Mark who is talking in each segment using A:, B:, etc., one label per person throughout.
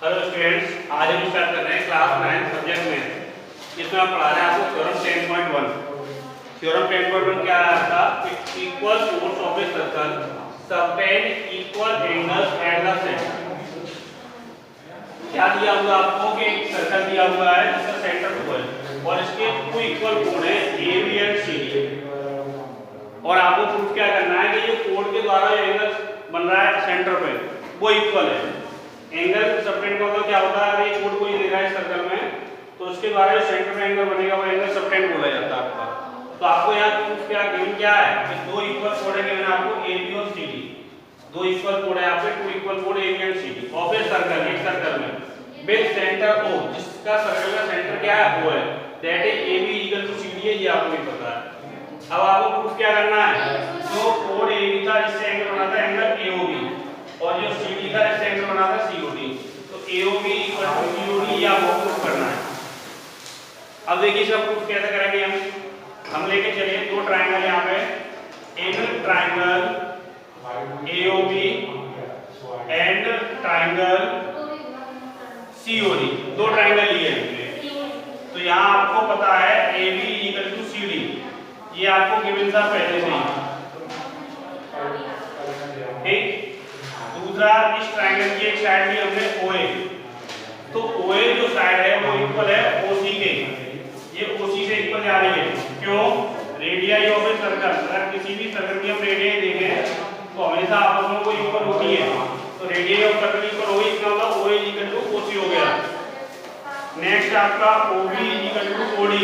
A: Hello students, आज हम start कर रहे हैं क्लास 9 सब्जेक्ट में। इसमें हम पढ़ा रहे हैं आपको थ्योरम 10.1। थ्योरम 10.1 क्या है आपका? Equal codes of a circle subtend equal angles eight the centre. क्या दिया हुआ आपको कि एक सर्कल दिया हुआ है जिसका सेंटर इक्वल है और इसके टू इक्वल कोण है A B and C D, और आपको प्रूफ क्या करना है कि जो कोड के द्वारा जो एंगल बन रहा है सेंटर पे वो इक्वल है। एंगल सबटेंड का क्या होता है? अगर ये कोड कोई दे रहा है सर्कल में तो उसके द्वारा जो सेंटर में एंगल बनेगा वो एंगल सबटेंड बोला जाता है आपका। तो आपको यहाँ प्रूफ क्या गिवन क्या है कि दो इक्वल कोड है गिवन आपको ए बी और सी डी। दो इक्वल कोड है यहाँ पे, टू इक्वल कोड A B and C D of a circle, एक सर्कल में विद सेंटर ओ, जिसका सर्कल का सेंटर क्या है वो है, that is A B equal to C D है, ये आपको नहीं पता है। अब आपको प्रूफ क्या करना है? जो कोड ए बी था इससे एंगल बना था एंगल ए ओ बी, और जो सी डी था इससे एंगल बना था सी ओ डी। तो A O B equal to C O D ये आपको प्रूफ करना है। अब देखिए इसका प्रूफ कैसे करेंगे हम लेके चलिए दो ट्रायंगल यहाँ पे, angle triangle A O B and triangle C O D, दो ट्रायंगल लिए हैं। तो यहाँ आपको पता है A B equal to C D, ये आपको गिवन था पहले से ही, ठीक। दूसरा, इस ट्रायंगल की एक साइड ली हमने OA, तो OA जो साइड है वो इक्वल है OC के, ये OC से इक्वल जा रही है। क्यों? रेडियस ऑफ ए सर्कल, अगर किसी भी सर्कल की हम रेडियस देखें तो हमेशा आपस में वो इक्वल होती है। तो रेडियस ऑफ सर्कल इक्वल होगी, इसका मतलब OA इक्वल टू OC हो गया। नेक्स्ट आपका OB इक्वल टू OD,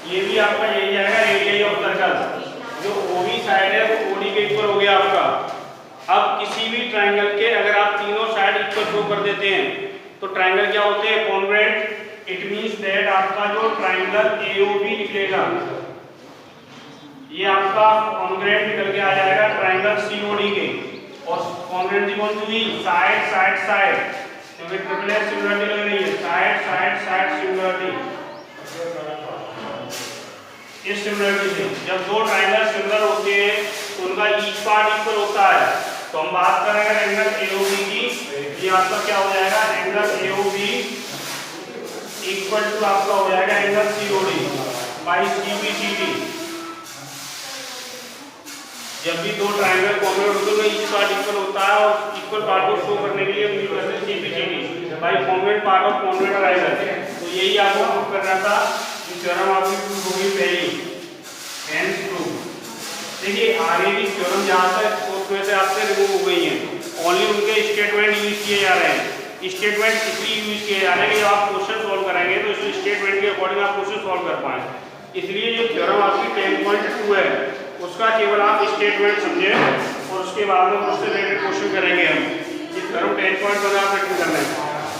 A: ये भी आपका यही आएगा रेडियस ऑफ सर्कल। जो OB साइड है वो OD के इक्वल हो गया आपका। अब किसी भी ट्रायंगल के अगर आप तीनों साइड इक्वल शो कर देते हैं तो ट्रायंगल क्या होते हैं? कॉन्ग्रुएंट। इट मींस दैट आपका जो ट्रायंगल AOB निकलेगा ये आपका कॉन्ग्रुएंट निकल के आ जाएगा ट्रायंगल COD के, और कॉन्ग्रुएंट कौन सी हुई? साइड साइड साइड, क्योंकि ट्रिपल एस सिमिलरिटी लग रही है, साइड साइड साइड सिमिलरिटी। इस सिमिलरिटी से जब दो ट्रायंगल सिमिलर होते हैं तो उनका ईच पार्ट इक्वल होता है। तो हम बात करेंगे एंगल AOB की, ये आपका क्या हो जाएगा? एंगल AOB इक्वल टू आपका हो जाएगा एंगल COD बाई CBCD। जब भी दो ट्रायंगल कॉन्ग्रुएंट होते हैं तो ईच पार्ट इक्वल होता है, और इक्वल पार्ट को शो करने के लिए हम यूज करते हैं CBCD by congruent part of congruent triangle. तो यही आपको प्रूव करना था, थ्योरम आपकी प्रूव होगी पहली, हेंस प्रूव। देखिए आगे भी थ्योरम जहाँ तक उसमें से आपसे रिमूव हो गई हैं, ओनली उनके स्टेटमेंट यूज किए जा रहे हैं। स्टेटमेंट इसलिए यूज किए जा रहे हैं कि जब आप क्वेश्चन सॉल्व कराएंगे तो इस स्टेटमेंट के अकॉर्डिंग आप क्वेश्चन सॉल्व कर पाएं। इसलिए जो थ्योरम आपकी 10.2 है उसका केवल आप स्टेटमेंट समझें और उसके बाद में उससे रिलेटेड क्वेश्चन करेंगे हम। ये थ्योरम 10.1 आप अटेंड करना है।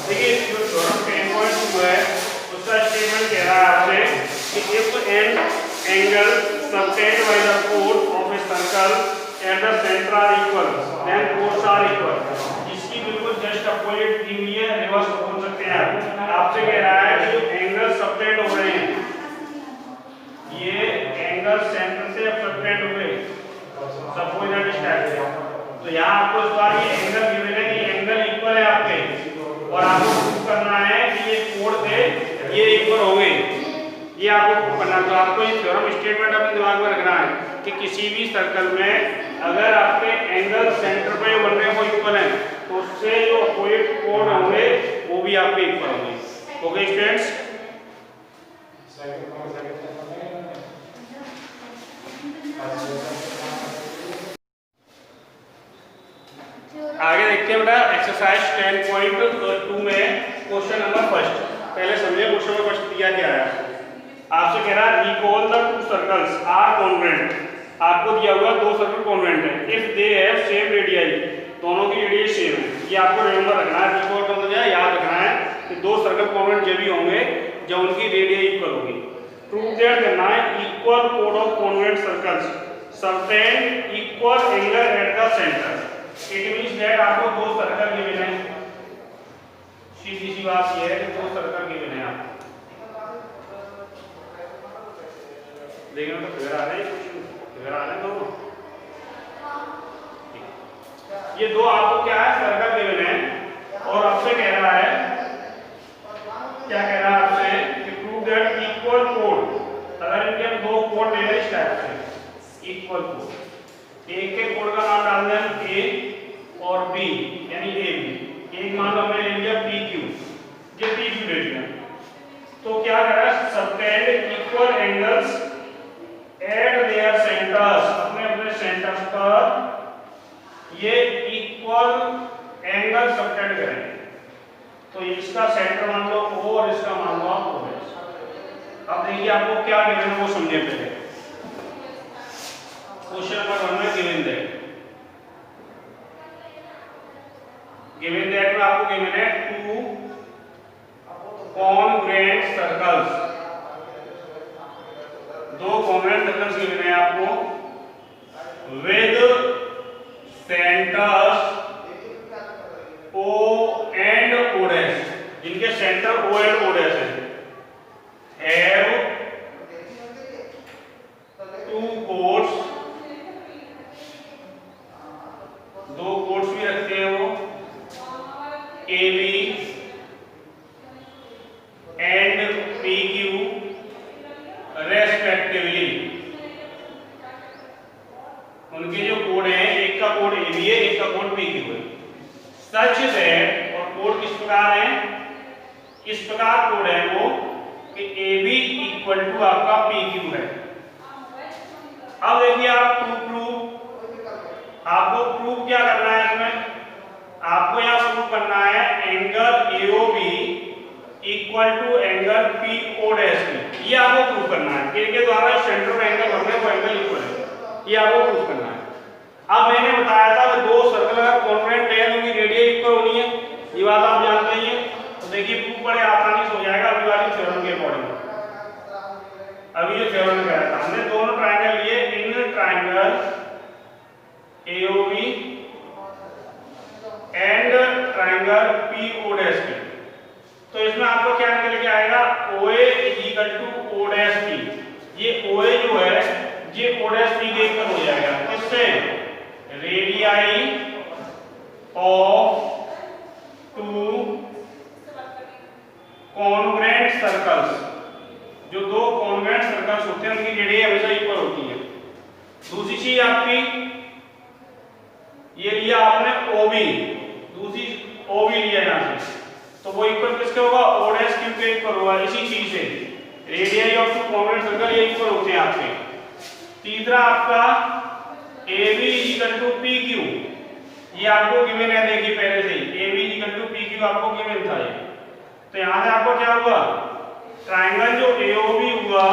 A: देखिए जो थ्योरम 10.2 है उसका स्टेटमेंट कह रहा है आपसे कि if an angle subtended by the कोड of a circle at the centre are equal then chords are equal. इसकी बिल्कुल जस्ट अपोजिट दी हुई है, रिवर्स बोल सकते हैं आप। आपसे कह रहा है कि जो एंगल सबटेंड हो रहे हैं ये एंगल सेंटर से अब सबटेंड हो गए, सपोज दैट इस टाइप से। तो यहाँ आपको इस बार ये एंगल गिवन है कि एंगल इक्वल है आपके, और आपको प्रूव करना है कि ये कोड थे ये इक्वल हो गए, ये आपको प्रूव करना है। तो आपको ये थ्योरम स्टेटमेंट अपने दिमाग में रखना है कि किसी भी सर्कल में अगर आपके एंगल सेंटर पे बन रहे हैं वो इक्वल है तो उससे जो अपोजिट कोड होंगे वो भी आपके इक्वल होंगे। ओके स्टूडेंट्स, आगे देखते हैं बेटा एक्सरसाइज 10.2 में क्वेश्चन नंबर फर्स्ट। पहले समझिए क्वेश्चन नंबर फर्स्ट दिया क्या है। आपसे कह रहा है recall the two circles are congruent. आपको दिया हुआ दो सर्कल कॉन्ग्रुएंट है if they have same radius, दोनों की रेडियस सेम है। ये आपको रिमेंबर रखना है, रिकॉल का मतलब याद रखना है कि दो सर्कल कॉन्ग्रुएंट जब भी होंगे जब उनकी रेडियस इक्वल होगी। प्रूव दैट करना है equal code of congruent circles subtend equal angle at the centre. It means that आपको दो सर्कल गिवन है, सीधी सी बात ये है कि दो सर्कल गिवन है आपको। देखना तो फिगर आ रहा है, फिगर आ रहे हैं दोनों। ये दो आपको क्या है सर्कल गिवन है और आपसे कह रहा है, क्या कह रहा है आपसे कि प्रूव दैट इक्वल कोड, अगर इनके दो कोड ले लें इस टाइप से इक्वल कोड, एक के कोड का नाम डाल दें ए और बी यानी ए बी, एक मान लो हमने ले लिया पी क्यू, ये पी क्यू ले लिया, तो क्या करा subtend equal angles eight there centres, अपने अपने सेंटर्स पर ये इक्वल एंगल सबटेंड करेंगे। तो इसका सेंटर मान लो O और इसका मान लो आप OS। अब देखिए आपको क्या गिवन है वो समझे पहले। क्वेश्चन नंबर 1 में गिवन दैट में आपको गिवन है टू कॉन्ग्रुएंट सर्कल्स, दो कॉन्ग्रुएंट सर्कल्स गिवन है आपको with centres O and O dash, जिनके centre O and O dash है, have two chords, दो कोड्स भी रखते हैं वो AB and PQ रेस्पेक्टिवली। उनके जो कोड हैं, एक का कोड AB है, एक का कोड PQ है। सच दैट, और कोड किस प्रकार है, इस प्रकार कोड है वो कि AB इक्वल टू आपका PQ है। अब देखिए आप आपको प्रूव क्या करना है इसमें, आपको यहां प्रूव करना है angle AOB equal to angle PO dash, ये आपको प्रूव करना है कि इनके द्वारा सेंटर में एंगल बनने वो एंगल इक्वल है, ये आपको प्रूव करना है। अब मैंने बताया था कि दो सर्कल अगर कॉन्ग्रुएंट है तो उनकी रेडियस इक्वल होनी है, ये बात आप जानते ही हैं। तो देखिए प्रूफ बड़े आसानी से हो जाएगा अभी वाली थ्योरम के अकॉर्डिंग। अभी जो थ्योरम में था हमने दोनों ट्रायंगल लिए, in triangle AOB and triangle PO dash की, तो इसमें आपको क्या निकल के आएगा OA equal to O dash P, ये OA जो है ये O डैश P के इक्वल हो जाएगा, किससे, radii of two congruent circles, जो दो कॉन्ग्रुएंट सर्कल्स होते हैं उनकी रेडियस हमेशा इक्वल होती है। दूसरी चीज आपकी ये लिया आपने OB, दूसरी OB लिया यहां से, तो वो इक्वल किसके होगा, O डैश Q के इक्वल होगा। इसी चीज से radius of two congruent circle ये इक्वल होते हैं आपके। तीसरा आपका AB इक्वल टू PQ, ये आपको गिवन है, देखिए पहले से ही AB इक्वल टू PQ आपको गिवन था ये। तो यहां से आपको क्या हुआ, ट्रायंगल जो AOB हुआ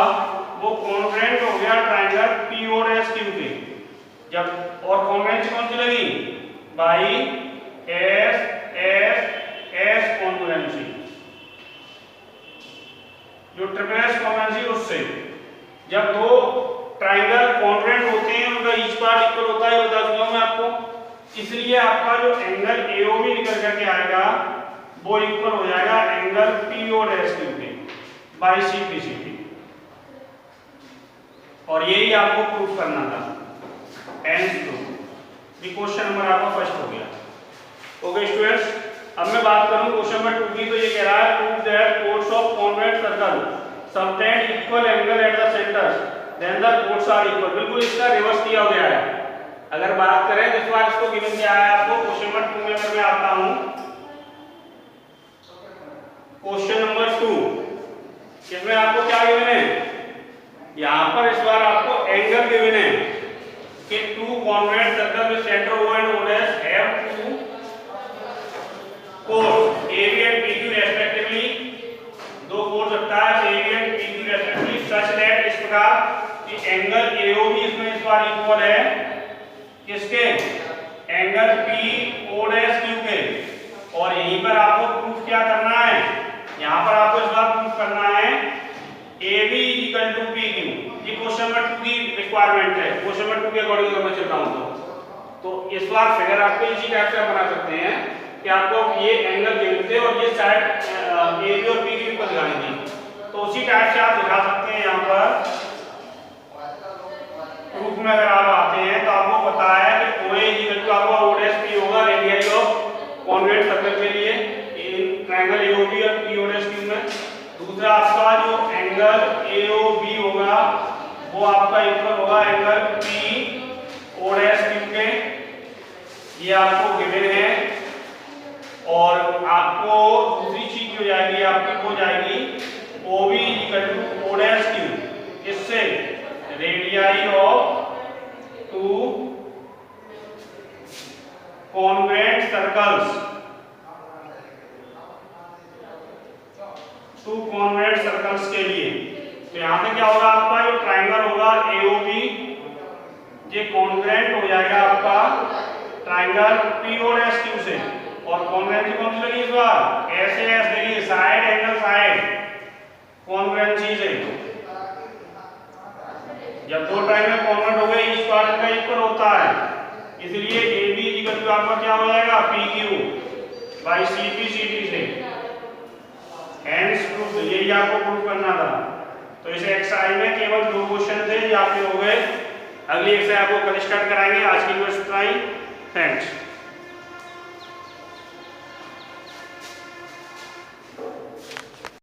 A: वो कॉन्ग्रुएंट हो गया ट्रायंगल PO डैश Q के, जब और कॉन्ग्रुएंसी कौन सी लगी, बाई S कॉन्ग्रुएंसी, जो ट्रिपल S कॉन्ग्रुएंसी उससे, जब दो ट्रायंगल कॉन्ग्रुएंट होते हैं उनका ईच पार्ट इक्वल होता है, बता दूंगा मैं आपको। इसलिए आपका जो एंगल AOB निकल करके आएगा वो इक्वल हो जाएगा एंगल PO डैश Q के बाई CPCP, और यही आपको प्रूफ करना था। एंड प्रूफ ये क्वेश्चन नंबर आपका फर्स्ट हो गया। ओके स्टूडेंट्स, अब मैं बात करूं क्वेश्चन नंबर 2 की, तो ये कह रहा है prove that chords of congruent circle subtend equal angle at the centres then the chords are equal. बिल्कुल इसका रिवर्स किया गया है। अगर बात करें तो इस बार इसको गिवन क्या है आपको, क्वेश्चन नंबर 2 में अगर मैं आता हूं, क्वेश्चन नंबर 2 इसमें आपको क्या गिवन है, यहां पर इस बार आपको एंगल गिवन है कि two congruent circle with centre O and O dash have two chords AB and PQ respectively, दो कोड रखता है AB and PQ respectively such that, इस प्रकार कि एंगल AOB इसमें इस बार इक्वल है किसके, एंगल PO dash Q के। और यहीं पर आपको प्रूफ क्या करना है, यहां पर आपको इस बार प्रूफ करना है AB इक्वल टू PQ। ये क्वेश्चन नंबर 2 की रिक्वायरमेंट है, क्वेश्चन नंबर 2 के अकॉर्डिंग अगर मैं चल रहा हूं तो इस बार फिगर आपको इसी टाइप से बना सकते हैं कि आपको ये एंगल गिवन थे और ये साइड AB और PQ को दिखानी थी, तो उसी टाइप से आप दिखा सकते हैं। यहां पर प्रूफ में अगर आप आते हैं तो आपको पता है कि OA इक्वल टू आपका O डैश P होगा रेडियस ऑफ कॉन्ग्रुएंट सर्कल के लिए, ट्रायंगल एओबी और पीओएस क्यू में। दूसरा आपका जो एंगल एओबी होगा वो आपका इक्वल होगा एंगल पीओएस क्यू के, ये आपको गिवन है। और आपको दूसरी चीज हो जाएगी आपकी हो जाएगी OB equal to OS Q, इससे radii of two congruent circles, two congruent circles के लिए। तो यहाँ पे क्या होगा आपका ये ट्रायंगल होगा एओबी, ये कॉन्वेंट हो जाएगा आपका ट्रायंगल पीओएस क्यू से। और कॉन्वेंसी कौन सी लगी इस बार ऐसे ऐसे देखिए साइड एंगल साइड कॉन्वेंसी से। जब दो ट्रायंगल कॉन्वेंट हो गए ईच पार्ट का इक्वल होता है, इसलिए AB इक्वल टू आपका क्या हो जाएगा PQ बाय CP CD से। हेंस प्रूफ, यही आपको प्रूफ करना था। तो इस एक्सरसाइज में केवल 2 क्वेश्चन थे, ये आपके हो गए। अगली एक्सरसाइज आपको कल स्टार्ट कराएंगे। आज की वीडियो इतना ही, थैंक्स।